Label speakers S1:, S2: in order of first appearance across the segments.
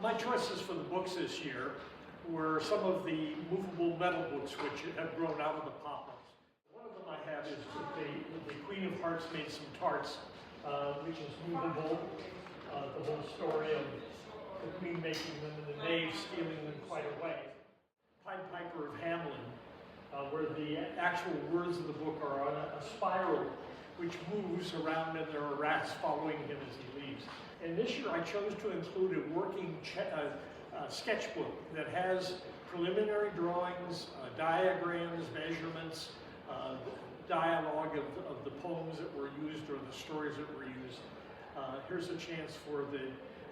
S1: My choices for the books this year were some of the movable metal books which have grown out of the pop-ups. One of them I have is the Queen of Hearts made some tarts, which is movable. The whole story of the Queen making them and the knave stealing them quite away. Pied Piper of Hamelin, where the actual words of the book are on a spiral which moves around and there are rats following him as he leaves. And this year I chose to include a working sketchbook that has preliminary drawings, diagrams, measurements, dialogue of the poems that were used or the stories that were used. Here's a chance for the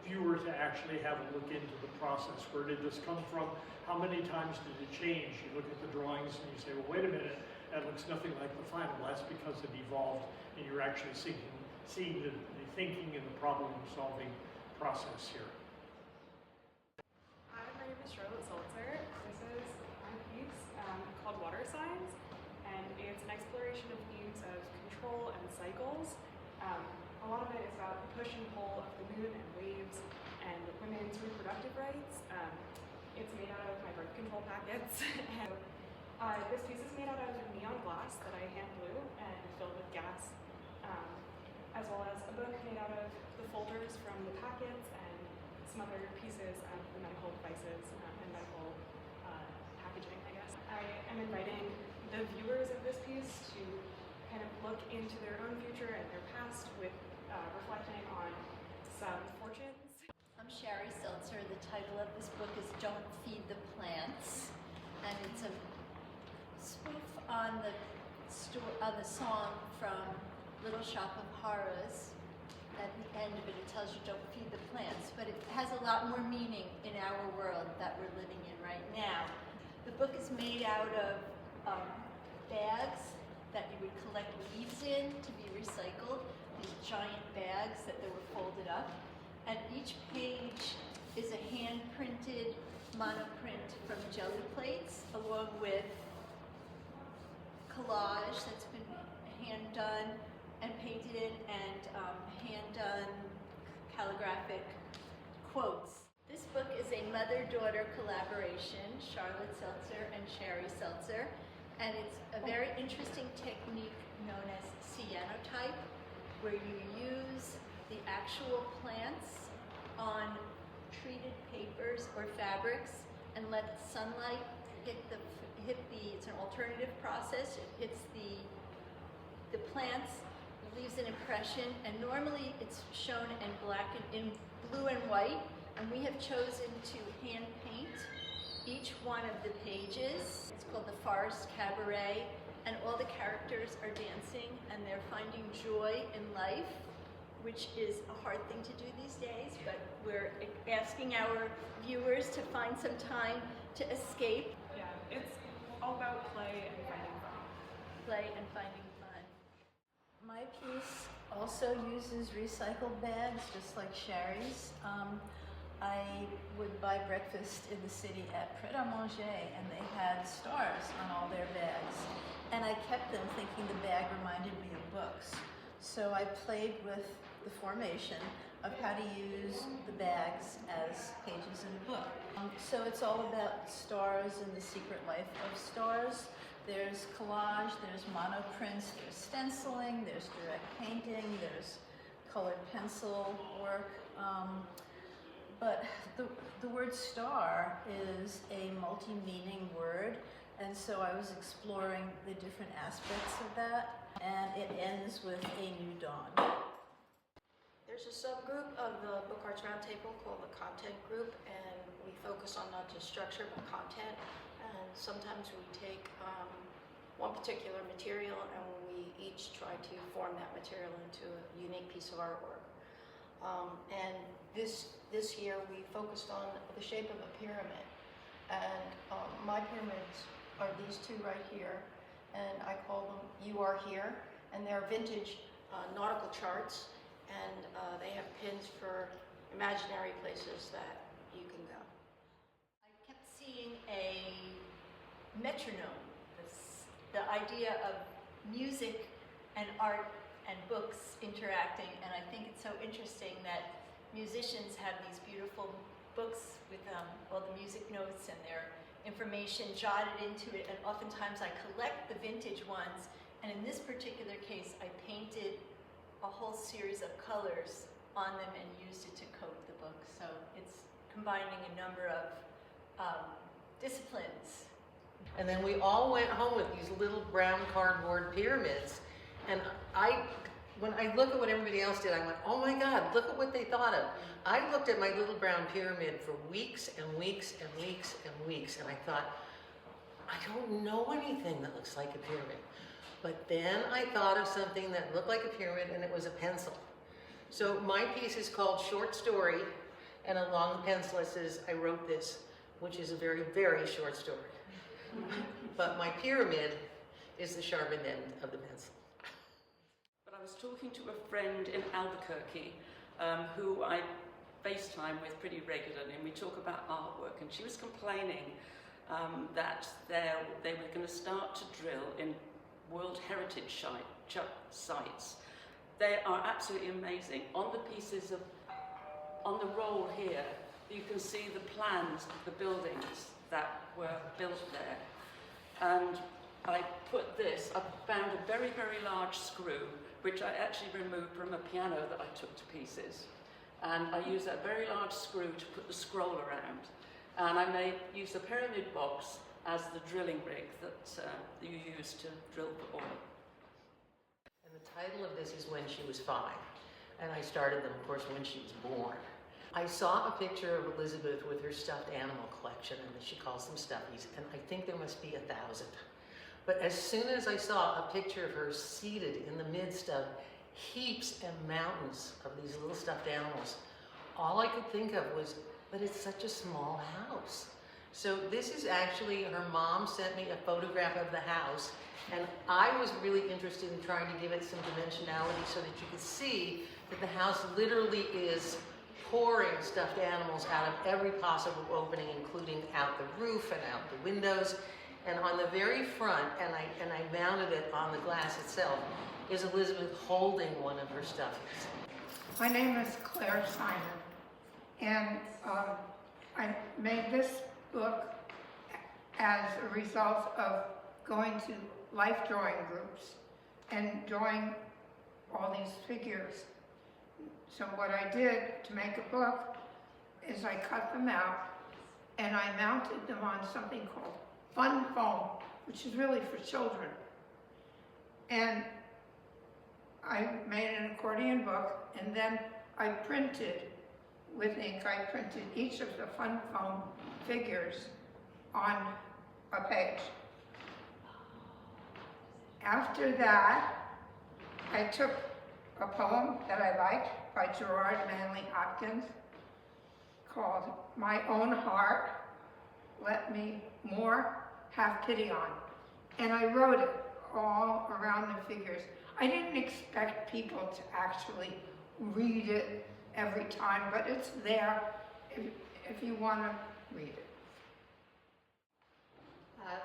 S1: viewer to actually have a look into the process. Where did this come from? How many times did it change? You look at the drawings and you say, well, wait a minute, that looks nothing like the final. That's because it evolved and you're actually seeing the thinking and the problem-solving process here.
S2: Hi, my name is Charlotte Seltzer. This is my piece called Water Signs, and it's an exploration of themes of control and cycles. A lot of it is about the push and pull of the moon and waves and women's reproductive rights. It's made out of my birth control packets. And this piece is made out of neon glass that I hand blew and filled with gas, as well as a book made out of the folders from the packets and some other pieces of the medical devices and medical packaging, I guess. I am inviting the viewers of this piece to kind of look into their own future and their past with reflecting on some fortunes.
S3: I'm Sherry Seltzer. The title of this book is Don't Feed the Plants, and it's a spoof on the song from Little Shop of Horrors. At the end of it, it tells you don't feed the plants, but it has a lot more meaning in our world that we're living in right now. The book is made out of bags that you would collect leaves in to be recycled, these giant bags that they were folded up, and each page is a hand-printed monoprint from jelly plates, along with collage that's been hand-done and painted and hand-done calligraphic quotes. This book is a mother-daughter collaboration, Charlotte Seltzer and Sherry Seltzer, and it's a very interesting technique known as cyanotype, where you use the actual plants on treated papers or fabrics and let sunlight hit the it's an alternative process. It hits the plants, leaves an impression, and normally it's shown in blue and white, and we have chosen to hand paint each one of the pages. It's called the Forest Cabaret, and all the characters are dancing and they're finding joy in life, which is a hard thing to do these days, but we're asking our viewers to find some time to escape.
S2: Yeah, it's all about play and finding fun.
S3: Play and finding fun. My piece also uses recycled bags, just like Sherry's. I would buy breakfast in the city at Pret a Manger, and they had stars on all their bags. And I kept them thinking the bag reminded me of books. So I played with the formation of how to use the bags as pages in a book. So it's all about stars and the secret life of stars. There's collage, there's monoprints, there's stenciling, there's direct painting, there's colored pencil work. But the word star is a multi-meaning word, and so I was exploring the different aspects of that, and it ends with a new dawn.
S4: There's a subgroup of the Book Arts Roundtable called the Content Group, and we focus on not just structure but content, and sometimes we take one particular material and we each try to form that material into a unique piece of artwork. And this year we focused on the shape of a pyramid, and my pyramids are these two right here, and I call them You Are Here, and they're vintage nautical charts, and they have pins for imaginary places that you can go.
S3: I kept seeing a metronome, the idea of music and art and books interacting, and I think it's so interesting that musicians have these beautiful books all the music notes and their information jotted into it, and oftentimes I collect the vintage ones, and in this particular case I painted a whole series of colors on them and used it to coat the book. So it's combining a number of disciplines.
S5: And then we all went home with these little brown cardboard pyramids. And when I look at what everybody else did, I went, oh my God, look at what they thought of. I looked at my little brown pyramid for weeks and weeks and weeks and weeks, and I thought, I don't know anything that looks like a pyramid. But then I thought of something that looked like a pyramid, and it was a pencil. So my piece is called Short Story, and along the pencil it says, I wrote this, which is a very, very short story. But my pyramid is the sharpened end of the pencil.
S6: But I was talking to a friend in Albuquerque who I FaceTime with pretty regularly, and we talk about artwork, and she was complaining that they were going to start to drill in World Heritage sites. They are absolutely amazing. On the pieces on the roll here, you can see the plans of the buildings that were built there. And I found a very, very large screw, which I actually removed from a piano that I took to pieces. And I used that very large screw to put the scroll around. And I used the pyramid box as the drilling rig that you use to drill for oil.
S5: And the title of this is When She Was 5. And I started them, of course, when she was born. I saw a picture of Elizabeth with her stuffed animal collection, and she calls them stuffies, and I think there must be 1,000. But as soon as I saw a picture of her seated in the midst of heaps and mountains of these little stuffed animals, all I could think of was, but it's such a small house. So this is actually, her mom sent me a photograph of the house, and I was really interested in trying to give it some dimensionality so that you could see that the house literally is pouring stuffed animals out of every possible opening, including out the roof and out the windows. And on the very front, and I mounted it on the glass itself, is Elizabeth holding one of her stuffies.
S7: My name is Claire Simon, and I made this book as a result of going to life drawing groups and drawing all these figures. So what I did to make a book is I cut them out and I mounted them on something called fun foam, which is really for children. And I made an accordion book, and then I printed with ink, I printed each of the fun foam figures on a page. After that, I took a poem that I liked by Gerard Manley Hopkins called My Own Heart, Let Me More Have Pity On. And I wrote it all around the figures. I didn't expect people to actually read it every time, but it's there if you want to read it.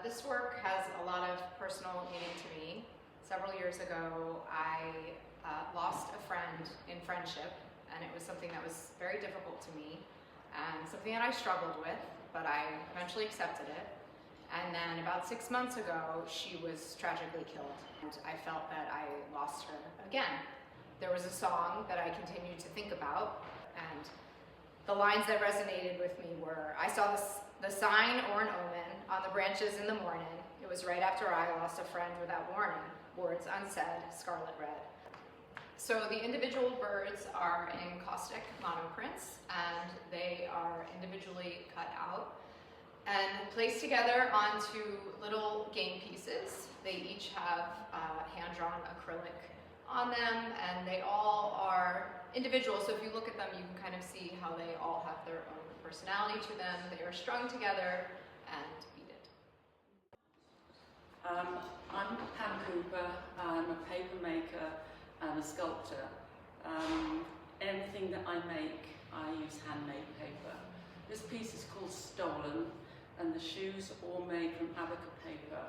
S8: This work has a lot of personal meaning to me. Several years ago, I lost a friend in friendship, and it was something that was very difficult to me, and something that I struggled with, but I eventually accepted it. And then about 6 months ago, she was tragically killed, and I felt that I lost her again. There was a song that I continued to think about, and the lines that resonated with me were, I saw the sign or an omen on the branches in the morning. It was right after I lost a friend without warning, words unsaid, scarlet red. So the individual birds are in caustic monoprints, and they are individually cut out and placed together onto little game pieces. They each have hand-drawn acrylic on them, and they all are individual. So if you look at them, you can kind of see how they all have their own personality to them. They are strung together and beaded.
S6: I'm Pam Cooper. I'm a paper maker and a sculptor. Anything that I make, I use handmade paper. This piece is called Stolen, and the shoes are all made from abaca paper.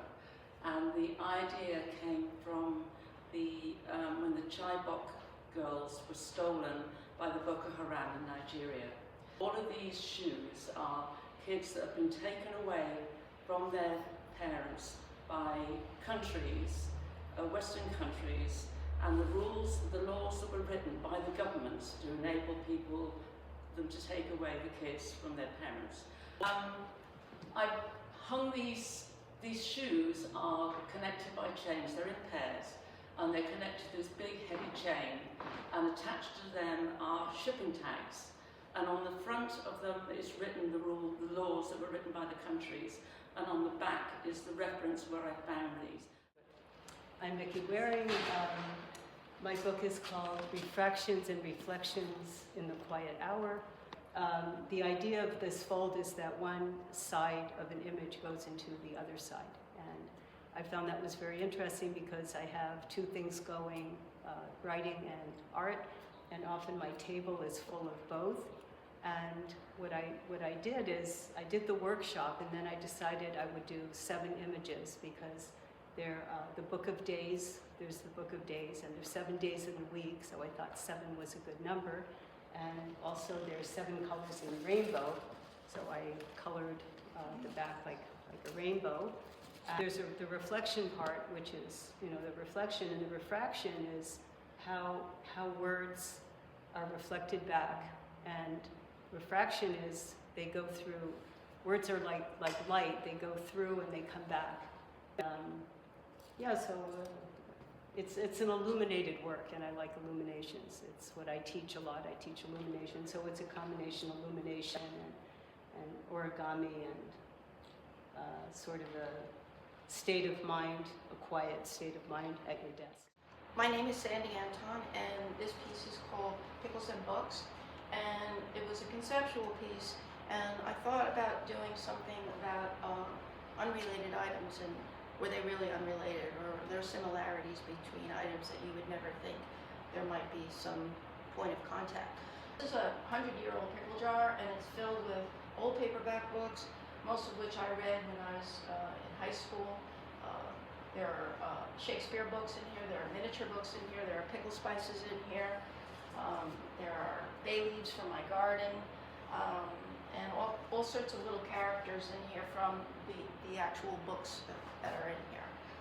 S6: And the idea came from when the Chibok girls were stolen by the Boko Haram in Nigeria. All of these shoes are kids that have been taken away from their parents by countries, Western countries, and the rules, the laws that were written by the governments to enable them to take away the kids from their parents. I hung these shoes are connected by chains. They're in pairs, and they're connected to this big heavy chain, and attached to them are shipping tags. And on the front of them is written the laws that were written by the countries, and on the back is the reference where I found these.
S9: I'm Vicki Waring. My book is called Refractions and Reflections in the Quiet Hour. The idea of this fold is that one side of an image goes into the other side. And I found that was very interesting because I have two things going, writing and art, and often my table is full of both. And what I did is I did the workshop, and then I decided I would do 7 images because they're the Book of Days. There's the Book of Days, and there's 7 days in the week, so I thought 7 was a good number. And also there's 7 colors in the rainbow, so I colored the back like a rainbow. There's the reflection part, which is, the reflection, and the refraction is how words are reflected back. And refraction is they go through, words are like light, they go through and they come back. It's an illuminated work, and I like illuminations. It's what I teach a lot. I teach illumination, so it's a combination of illumination and origami and sort of a state of mind, a quiet state of mind at your desk.
S4: My name is Sandy Anton, and this piece is called Pickles and Books, and it was a conceptual piece, and I thought about doing something about unrelated items, and were they really unrelated, or are there similarities between items that you would never think there might be some point of contact. This is a 100-year-old pickle jar, and it's filled with old paperback books, most of which I read when I was in high school. There are Shakespeare books in here, there are miniature books in here, there are pickle spices in here, there are bay leaves from my garden, and all sorts of little characters in here from the actual books that are in here.